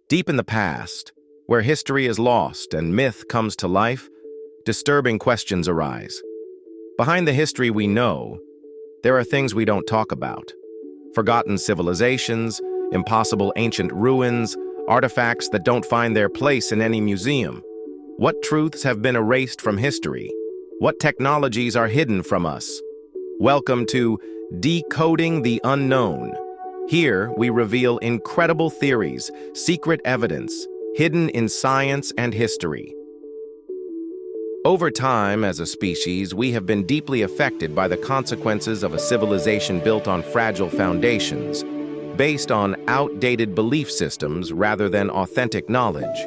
Deep in the past, where history is lost and myth comes to life, disturbing questions arise. Behind the history we know, there are things we don't talk about. Forgotten civilizations, impossible ancient ruins, artifacts that don't find their place in any museum. What truths have been erased from history? What technologies are hidden from us? Welcome to Decoding the Unknown. Here, we reveal incredible theories, secret evidence, hidden in science and history. Over time, as a species, we have been deeply affected by the consequences of a civilization built on fragile foundations, based on outdated belief systems rather than authentic knowledge.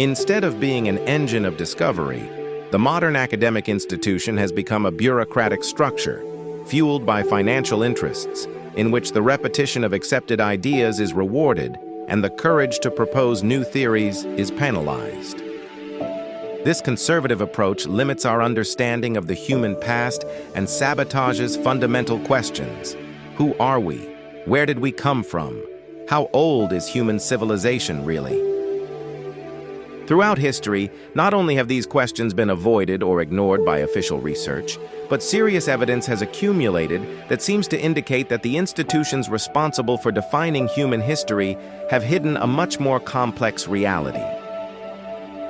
Instead of being an engine of discovery, the modern academic institution has become a bureaucratic structure, fueled by financial interests, in which the repetition of accepted ideas is rewarded and the courage to propose new theories is penalized. This conservative approach limits our understanding of the human past and sabotages fundamental questions. Who are we? Where did we come from? How old is human civilization really? Throughout history, not only have these questions been avoided or ignored by official research, but serious evidence has accumulated that seems to indicate that the institutions responsible for defining human history have hidden a much more complex reality.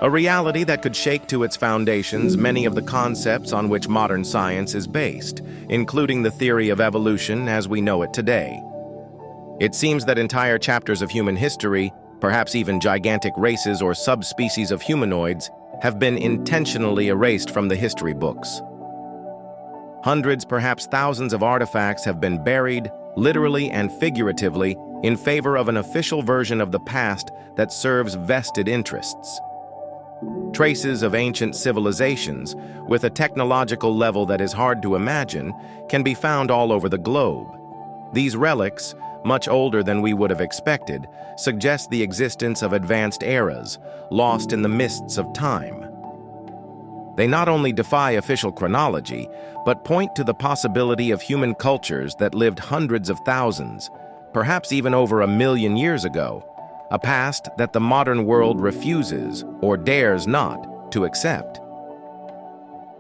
A reality that could shake to its foundations many of the concepts on which modern science is based, including the theory of evolution as we know it today. It seems that entire chapters of human history, perhaps even gigantic races or subspecies of humanoids, have been intentionally erased from the history books. Hundreds, perhaps thousands of artifacts have been buried, literally and figuratively, in favor of an official version of the past that serves vested interests. Traces of ancient civilizations, with a technological level that is hard to imagine, can be found all over the globe. These relics, much older than we would have expected, suggest the existence of advanced eras, lost in the mists of time. They not only defy official chronology, but point to the possibility of human cultures that lived hundreds of thousands, perhaps even over 1 million years ago, a past that the modern world refuses or dares not to accept.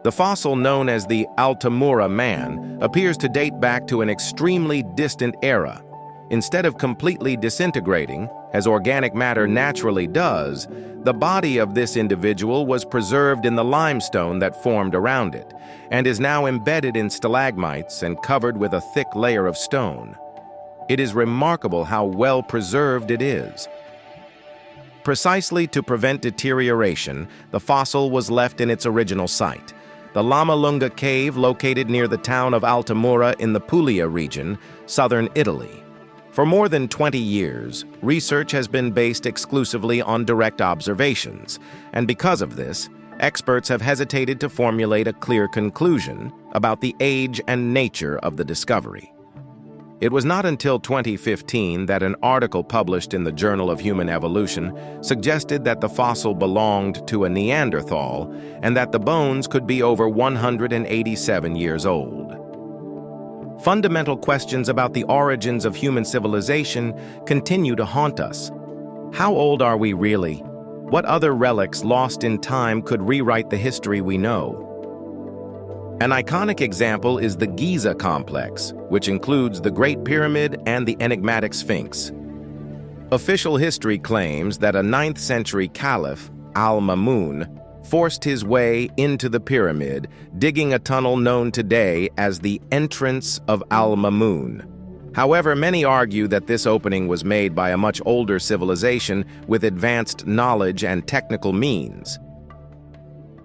The fossil known as the Altamura man appears to date back to an extremely distant era. Instead of completely disintegrating, as organic matter naturally does, the body of this individual was preserved in the limestone that formed around it, and is now embedded in stalagmites and covered with a thick layer of stone. It is remarkable how well preserved it is. Precisely to prevent deterioration, the fossil was left in its original site, the Lamalunga cave located near the town of Altamura in the Puglia region, southern Italy. For more than 20 years, research has been based exclusively on direct observations, and because of this, experts have hesitated to formulate a clear conclusion about the age and nature of the discovery. It was not until 2015 that an article published in the Journal of Human Evolution suggested that the fossil belonged to a Neanderthal and that the bones could be over 187 years old. Fundamental questions about the origins of human civilization continue to haunt us. How old are we really? What other relics lost in time could rewrite the history we know? An iconic example is the Giza complex, which includes the Great Pyramid and the enigmatic Sphinx. Official history claims that a 9th century caliph, Al-Mamun, forced his way into the pyramid, digging a tunnel known today as the entrance of Al-Mamun. However, many argue that this opening was made by a much older civilization with advanced knowledge and technical means.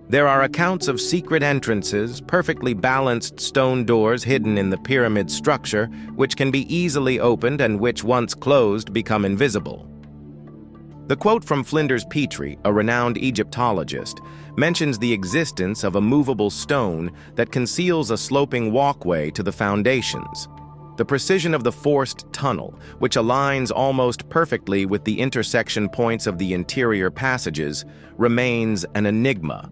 There are accounts of secret entrances, perfectly balanced stone doors hidden in the pyramid structure, which can be easily opened and which, once closed, become invisible. The quote from Flinders Petrie, a renowned Egyptologist, mentions the existence of a movable stone that conceals a sloping walkway to the foundations. The precision of the forced tunnel, which aligns almost perfectly with the intersection points of the interior passages, remains an enigma.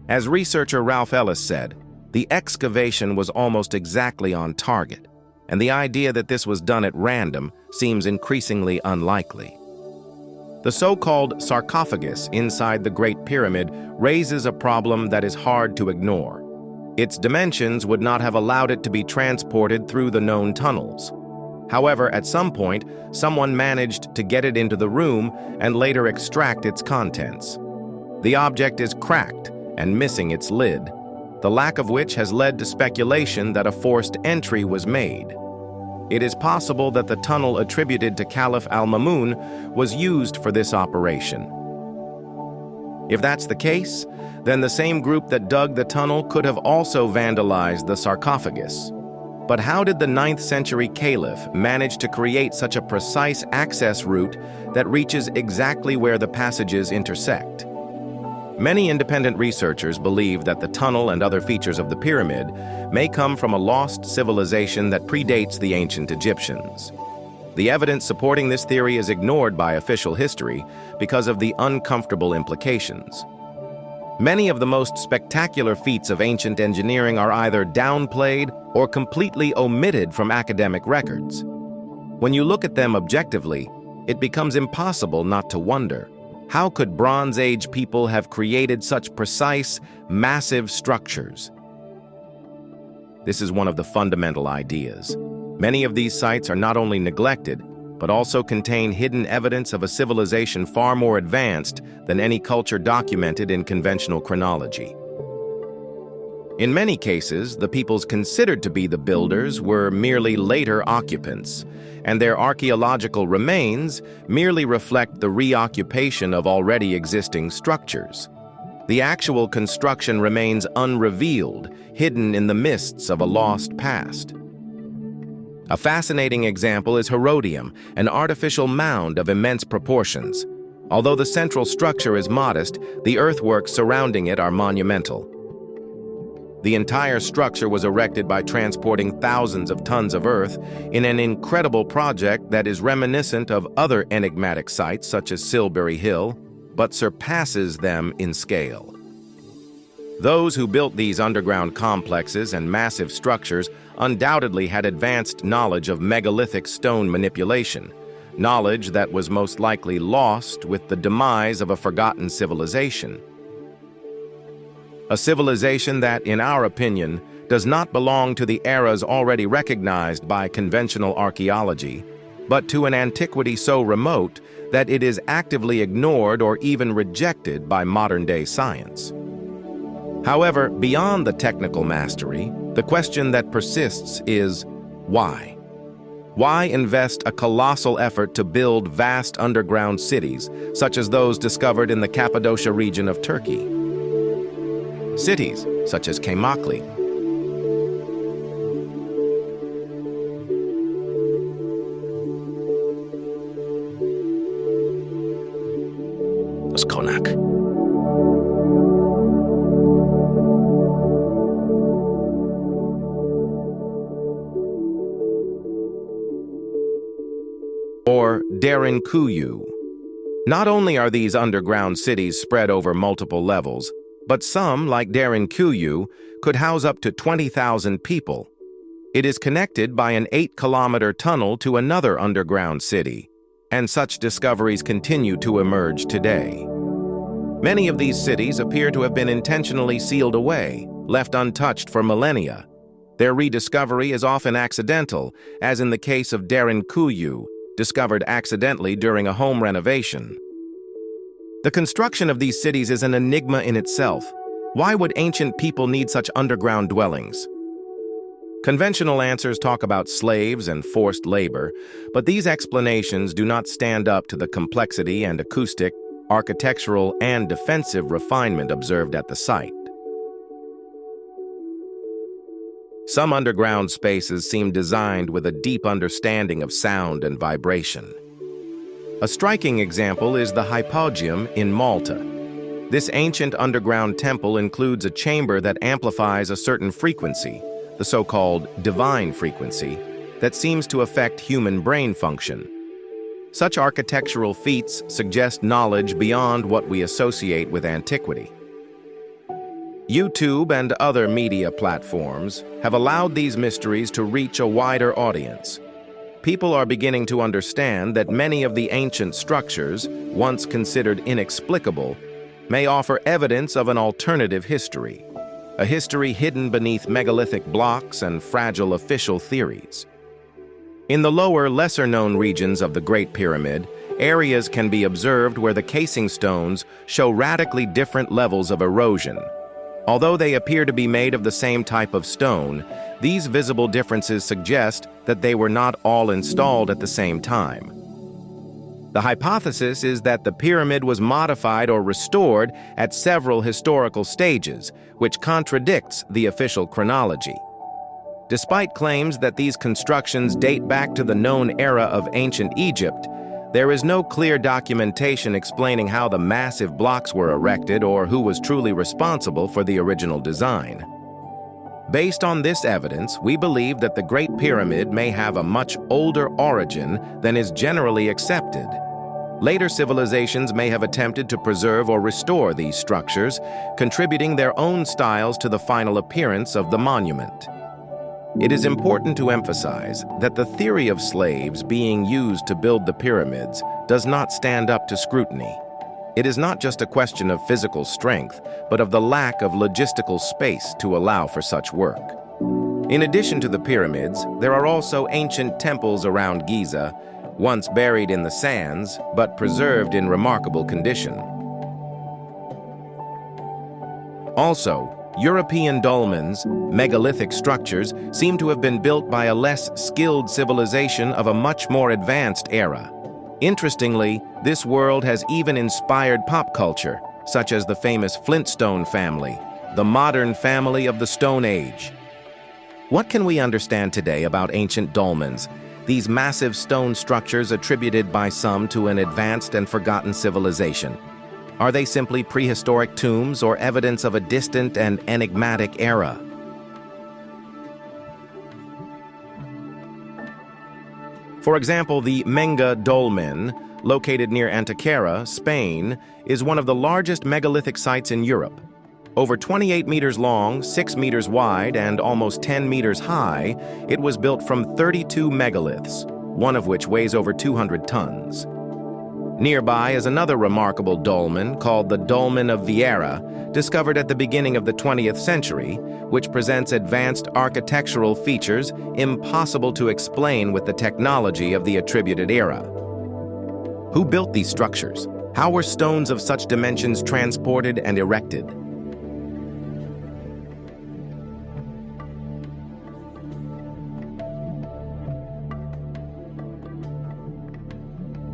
As researcher Ralph Ellis said, the excavation was almost exactly on target, and the idea that this was done at random seems increasingly unlikely. The so-called sarcophagus inside the Great Pyramid raises a problem that is hard to ignore. Its dimensions would not have allowed it to be transported through the known tunnels. However, at some point, someone managed to get it into the room and later extract its contents. The object is cracked and missing its lid, the lack of which has led to speculation that a forced entry was made. It is possible that the tunnel attributed to Caliph al-Ma'mun was used for this operation. If that's the case, then the same group that dug the tunnel could have also vandalized the sarcophagus. But how did the 9th century caliph manage to create such a precise access route that reaches exactly where the passages intersect? Many independent researchers believe that the tunnel and other features of the pyramid may come from a lost civilization that predates the ancient Egyptians. The evidence supporting this theory is ignored by official history because of the uncomfortable implications. Many of the most spectacular feats of ancient engineering are either downplayed or completely omitted from academic records. When you look at them objectively, it becomes impossible not to wonder, how could Bronze Age people have created such precise, massive structures? This is one of the fundamental ideas. Many of these sites are not only neglected, but also contain hidden evidence of a civilization far more advanced than any culture documented in conventional chronology. In many cases, the peoples considered to be the builders were merely later occupants, and their archaeological remains merely reflect the reoccupation of already existing structures. The actual construction remains unrevealed, hidden in the mists of a lost past. A fascinating example is Herodium, an artificial mound of immense proportions. Although the central structure is modest, the earthworks surrounding it are monumental. The entire structure was erected by transporting thousands of tons of earth in an incredible project that is reminiscent of other enigmatic sites such as Silbury Hill, but surpasses them in scale. Those who built these underground complexes and massive structures undoubtedly had advanced knowledge of megalithic stone manipulation, knowledge that was most likely lost with the demise of a forgotten civilization. A civilization that, in our opinion, does not belong to the eras already recognized by conventional archaeology, but to an antiquity so remote that it is actively ignored or even rejected by modern-day science. However, beyond the technical mastery, the question that persists is, why? Why invest a colossal effort to build vast underground cities, such as those discovered in the Cappadocia region of Turkey? Cities such as Kaymakli, Konak, or Derinkuyu. Not only are these underground cities spread over multiple levels, but some, like Derinkuyu, could house up to 20,000 people. It is connected by an 8-kilometer tunnel to another underground city, and such discoveries continue to emerge today. Many of these cities appear to have been intentionally sealed away, left untouched for millennia. Their rediscovery is often accidental, as in the case of Derinkuyu, discovered accidentally during a home renovation. The construction of these cities is an enigma in itself. Why would ancient people need such underground dwellings? Conventional answers talk about slaves and forced labor, but these explanations do not stand up to the complexity and acoustic, architectural, and defensive refinement observed at the site. Some underground spaces seem designed with a deep understanding of sound and vibration. A striking example is the Hypogeum in Malta. This ancient underground temple includes a chamber that amplifies a certain frequency, the so-called divine frequency, that seems to affect human brain function. Such architectural feats suggest knowledge beyond what we associate with antiquity. YouTube and other media platforms have allowed these mysteries to reach a wider audience. people are beginning to understand that many of the ancient structures, once considered inexplicable, may offer evidence of an alternative history, a history hidden beneath megalithic blocks and fragile official theories. In the lower, lesser-known regions of the Great Pyramid, areas can be observed where the casing stones show radically different levels of erosion. Although they appear to be made of the same type of stone, these visible differences suggest that they were not all installed at the same time. The hypothesis is that the pyramid was modified or restored at several historical stages, which contradicts the official chronology. Despite claims that these constructions date back to the known era of ancient Egypt, there is no clear documentation explaining how the massive blocks were erected or who was truly responsible for the original design. Based on this evidence, we believe that the Great Pyramid may have a much older origin than is generally accepted. Later civilizations may have attempted to preserve or restore these structures, contributing their own styles to the final appearance of the monument. It is important to emphasize that the theory of slaves being used to build the pyramids does not stand up to scrutiny. It is not just a question of physical strength, but of the lack of logistical space to allow for such work. In addition to the pyramids, there are also ancient temples around Giza, once buried in the sands, but preserved in remarkable condition. Also, European dolmens, megalithic structures, seem to have been built by a less skilled civilization of a much more advanced era. Interestingly, this world has even inspired pop culture, such as the famous Flintstone family, the modern family of the Stone Age. What can we understand today about ancient dolmens, these massive stone structures attributed by some to an advanced and forgotten civilization? Are they simply prehistoric tombs or evidence of a distant and enigmatic era? For example, the Menga Dolmen, located near Antequera, Spain, is one of the largest megalithic sites in Europe. Over 28 meters long, 6 meters wide, and almost 10 meters high, it was built from 32 megaliths, one of which weighs over 200 tons. Nearby is another remarkable dolmen called the Dolmen of Vieira, discovered at the beginning of the 20th century, which presents advanced architectural features impossible to explain with the technology of the attributed era. Who built these structures? How were stones of such dimensions transported and erected?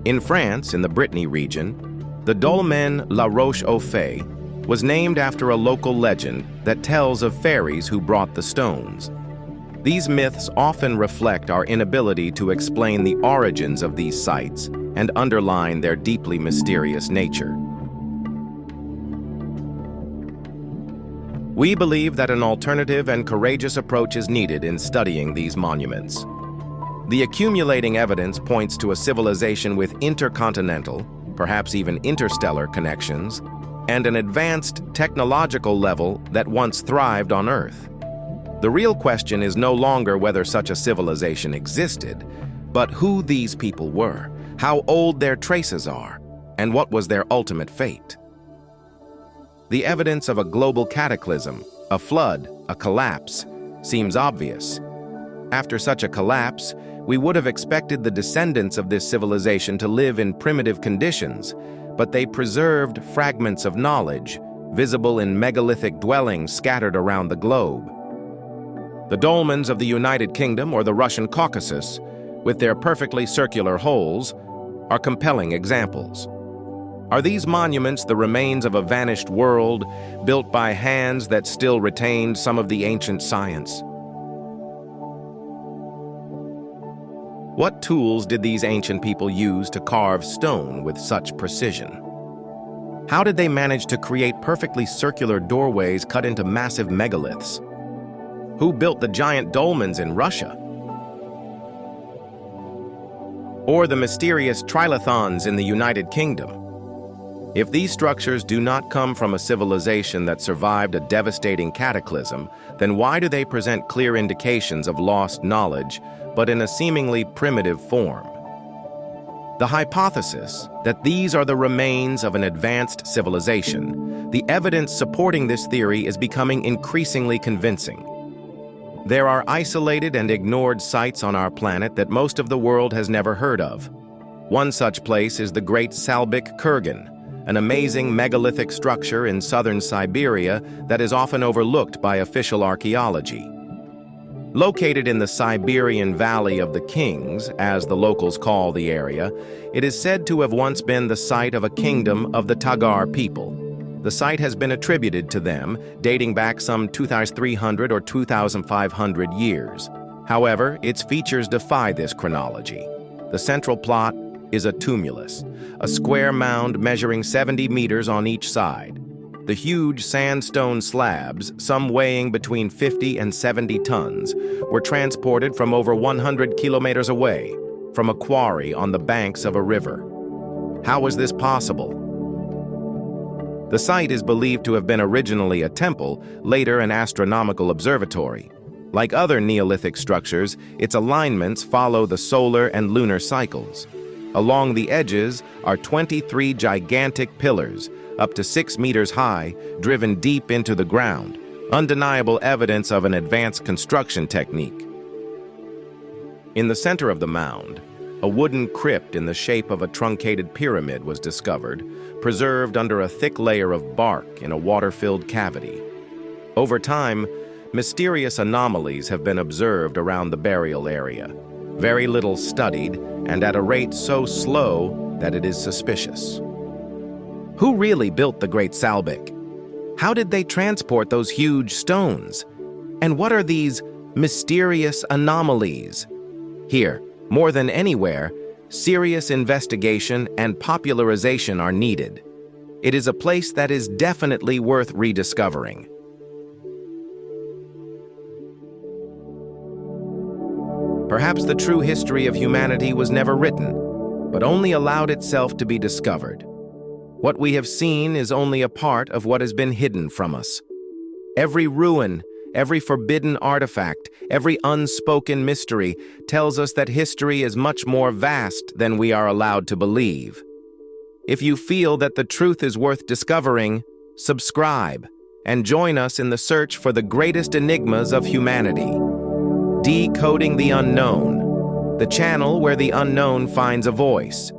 In France, in the Brittany region, the Dolmen La Roche-au-Fay was named after a local legend that tells of fairies who brought the stones. These myths often reflect our inability to explain the origins of these sites and underline their deeply mysterious nature. We believe that an alternative and courageous approach is needed in studying these monuments. The accumulating evidence points to a civilization with intercontinental, perhaps even interstellar connections, and an advanced technological level that once thrived on Earth. The real question is no longer whether such a civilization existed, but who these people were, how old their traces are, and what was their ultimate fate. The evidence of a global cataclysm, a flood, a collapse, seems obvious. After such a collapse, we would have expected the descendants of this civilization to live in primitive conditions, but they preserved fragments of knowledge, visible in megalithic dwellings scattered around the globe. The dolmens of the United Kingdom or the Russian Caucasus, with their perfectly circular holes, are compelling examples. Are these monuments the remains of a vanished world, built by hands that still retained some of the ancient science? What tools did these ancient people use to carve stone with such precision? How did they manage to create perfectly circular doorways cut into massive megaliths? Who built the giant dolmens in Russia? Or the mysterious trilithons in the United Kingdom? If these structures do not come from a civilization that survived a devastating cataclysm, then why do they present clear indications of lost knowledge, but in a seemingly primitive form? The hypothesis that these are the remains of an advanced civilization, the evidence supporting this theory is becoming increasingly convincing. There are isolated and ignored sites on our planet that most of the world has never heard of. One such place is the Great Salbik Kurgan, an amazing megalithic structure in southern Siberia that is often overlooked by official archaeology. Located in the Siberian Valley of the Kings, as the locals call the area, it is said to have once been the site of a kingdom of the Tagar people. The site has been attributed to them, dating back some 2,300 or 2,500 years. However, its features defy this chronology. The central plot is a tumulus, a square mound measuring 70 meters on each side. The huge sandstone slabs, some weighing between 50 and 70 tons, were transported from over 100 kilometers away, from a quarry on the banks of a river. How was this possible? The site is believed to have been originally a temple, later an astronomical observatory. Like other Neolithic structures, its alignments follow the solar and lunar cycles. Along the edges are 23 gigantic pillars, up to 6 meters high, driven deep into the ground, undeniable evidence of an advanced construction technique. In the center of the mound, a wooden crypt in the shape of a truncated pyramid was discovered, preserved under a thick layer of bark in a water-filled cavity. Over time, mysterious anomalies have been observed around the burial area, very little studied, and at a rate so slow that it is suspicious. Who really built the Great Salbik? How did they transport those huge stones? And what are these mysterious anomalies? Here, more than anywhere, serious investigation and popularization are needed. It is a place that is definitely worth rediscovering. Perhaps the true history of humanity was never written, but only allowed itself to be discovered. What we have seen is only a part of what has been hidden from us. Every ruin, every forbidden artifact, every unspoken mystery tells us that history is much more vast than we are allowed to believe. If you feel that the truth is worth discovering, subscribe and join us in the search for the greatest enigmas of humanity. Decoding the Unknown, the channel where the unknown finds a voice.